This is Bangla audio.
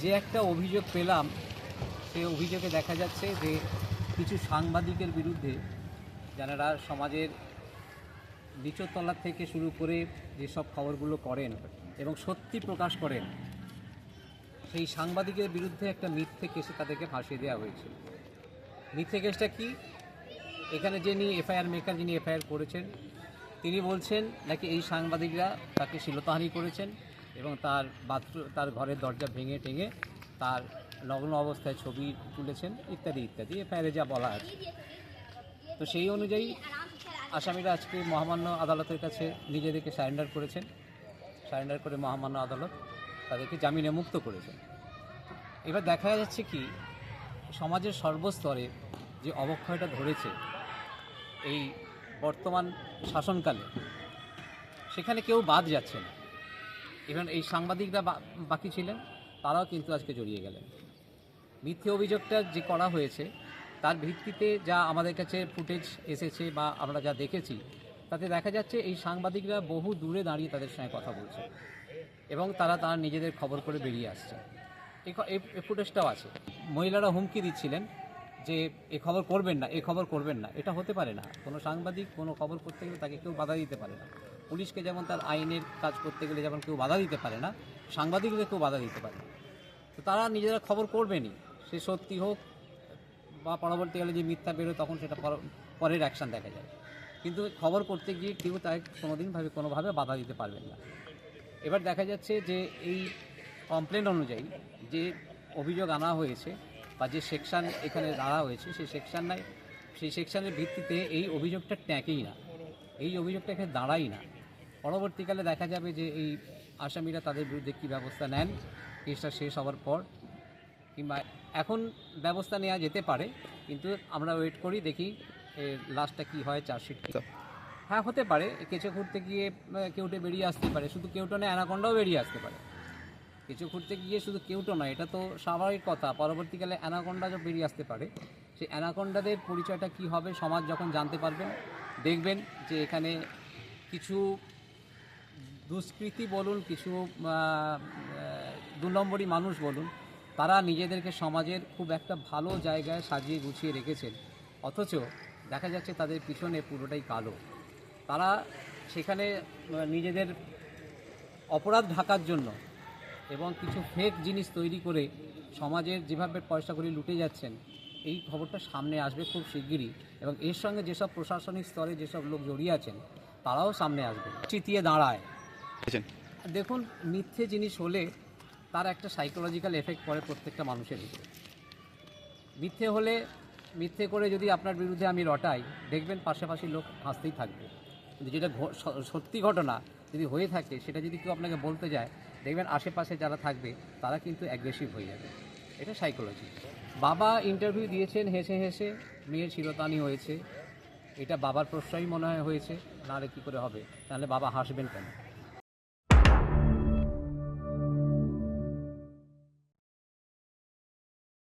যে একটা অভিযোগ পেলাম, সেই অভিযোগে দেখা যাচ্ছে যে কিছু সাংবাদিকের বিরুদ্ধে, যারা সমাজের নিচু তলা থেকে শুরু করে যেসব খবরগুলো করেন এবং সত্যি প্রকাশ করেন, সেই সাংবাদিকের বিরুদ্ধে একটা মিথ্যে কেসে তাদেরকে ফাঁসিয়ে দেওয়া হয়েছে। মিথ্যে কেসটা কি? এখানে যিনি এফআইআর মেকার, যিনি এফআইআর করেছেন, তিনি বলছেন নাকি এই সাংবাদিকরা তাকে শ্লীলতাহানি করেছেন এবং তার ঘরের দরজা ভেঙে টেঙে তার নগ্ন অবস্থায় ছবি তুলেছেন ইত্যাদি ইত্যাদি, এফআইআরে যা বলা আছে। তো সেই অনুযায়ী আসামিরা আজকে মহামান্য আদালতের কাছে নিজেদেরকে সারেন্ডার করেছেন। সারেন্ডার করে মহামান্য আদালত তাদেরকে জামিনে মুক্ত করেছেন। এবার দেখা যাচ্ছে কি, সমাজের সর্বস্তরে যে অবক্ষয়টা ধরেছে এই বর্তমান শাসনকালে, সেখানে কেউ বাদ যাচ্ছে না। ইভেন এই সাংবাদিকরা বাকি ছিলেন, তারাও কিন্তু আজকে জড়িয়ে গেলেন। মিথ্যে অভিযোগটা যে করা হয়েছে তার ভিত্তিতে যা আমাদের কাছে ফুটেজ এসেছে বা আমরা যা দেখেছি, তাতে দেখা যাচ্ছে এই সাংবাদিকরা বহু দূরে দাঁড়িয়ে তাদের সঙ্গে কথা বলছে এবং তারা নিজেদের খবর করে বেরিয়ে আসছে। এই ফুটেজটাও আছে। মহিলারা হুমকি দিচ্ছিলেন যে এ খবর করবেন না, এ খবর করবেন না। এটা হতে পারে না। কোনো সাংবাদিক কোনো খবর করতে গেলে তাকে কেউ বাধা দিতে পারে না। পুলিশকে যেমন তার আইনের কাজ করতে গেলে যেমন কেউ বাধা দিতে পারে না, সাংবাদিকদের কেউ বাধা দিতে পারে না। তো তারা নিজেরা খবর করবেনই, সে সত্যি হোক বা পরবর্তীকালে যে মিথ্যা বেরোয় তখন সেটা পরের অ্যাকশান দেখা যায়। কিন্তু খবর করতে গিয়ে কেউ তাকে কোনোভাবে বাধা দিতে পারবেন না। এবার দেখা যাচ্ছে যে এই কমপ্লেন অনুযায়ী যে অভিযোগ আনা হয়েছে বা যে সেকশান এখানে আনা হয়েছে, সেই সেকশানের ভিত্তিতে এই অভিযোগটা ট্যাঁকেই না, এই অভিযোগটা এখানে দাঁড়াই না। পরবর্তীকালে দেখা যাবে যে এই আসামিরা তাদের বিরুদ্ধে কী ব্যবস্থা নেন কেসটা শেষ হওয়ার পর, কিংবা এখন ব্যবস্থা নেওয়া যেতে পারে। কিন্তু আমরা ওয়েট করি, দেখি লাস্টটা কী হয়, চার্জশিট। হ্যাঁ, হতে পারে কেঁচো খুঁড়তে গিয়ে কেউটে বেরিয়ে আসতে পারে, শুধু কেউটো নয়, অ্যানাকোন্ডাও বেরিয়ে আসতে পারে। কেঁচো খুঁড়তে গিয়ে শুধু কেউটো নয়, এটা তো স্বাভাবিক কথা। পরবর্তীকালে অ্যানাকোন্ডা বেরিয়ে আসতে পারে। সেই অ্যানাকোন্ডাদের পরিচয়টা কী হবে সমাজ যখন জানতে পারবেন, দেখবেন যে এখানে কিছু দুষ্কৃতী বলুন, কিছু 2 নম্বরই মানুষ বলুন, তারা নিজেদেরকে সমাজের খুব একটা ভালো জায়গায় সাজিয়ে গুছিয়ে রেখেছেন, অথচ দেখা যাচ্ছে তাদের পিছনে পুরোটাই কালো। তারা সেখানে নিজেদের অপরাধ ঢাকার জন্য এবং কিছু ফেক জিনিস তৈরি করে সমাজের যেভাবে পয়সাগুলি লুটে যাচ্ছেন, এই খবরটা সামনে আসবে খুব শিগগিরই। এবং এর সঙ্গে যেসব প্রশাসনিক স্তরে যেসব লোক জড়িয়ে আছেন তারাও সামনে আসবে, চিতিয়ে দাঁড়ায়। দেখুন, মিথ্যে জিনিস হলে তার একটা সাইকোলজিক্যাল এফেক্ট পড়ে প্রত্যেকটা মানুষের উপরে। মিথ্যে করে যদি আপনার বিরুদ্ধে আমি রটাই, দেখবেন পাশাপাশি লোক হাসতেই থাকবে। কিন্তু যেটা সত্যি ঘটনা যদি হয়ে থাকে, সেটা যদি কেউ আপনাকে বলতে যায়, দেখবেন আশেপাশে যারা থাকবে তারা কিন্তু অ্যাগ্রেসিভ হয়ে যাবে। এটা সাইকোলজি। বাবা ইন্টারভিউ দিয়েছেন হেসে হেসে, মেয়ের শিরোতানি হয়েছে। এটা বাবার প্রশ্রয়ই মনে হয় হয়েছে, নাহলে কী করে হবে? তাহলে বাবা হাসবেন কেন?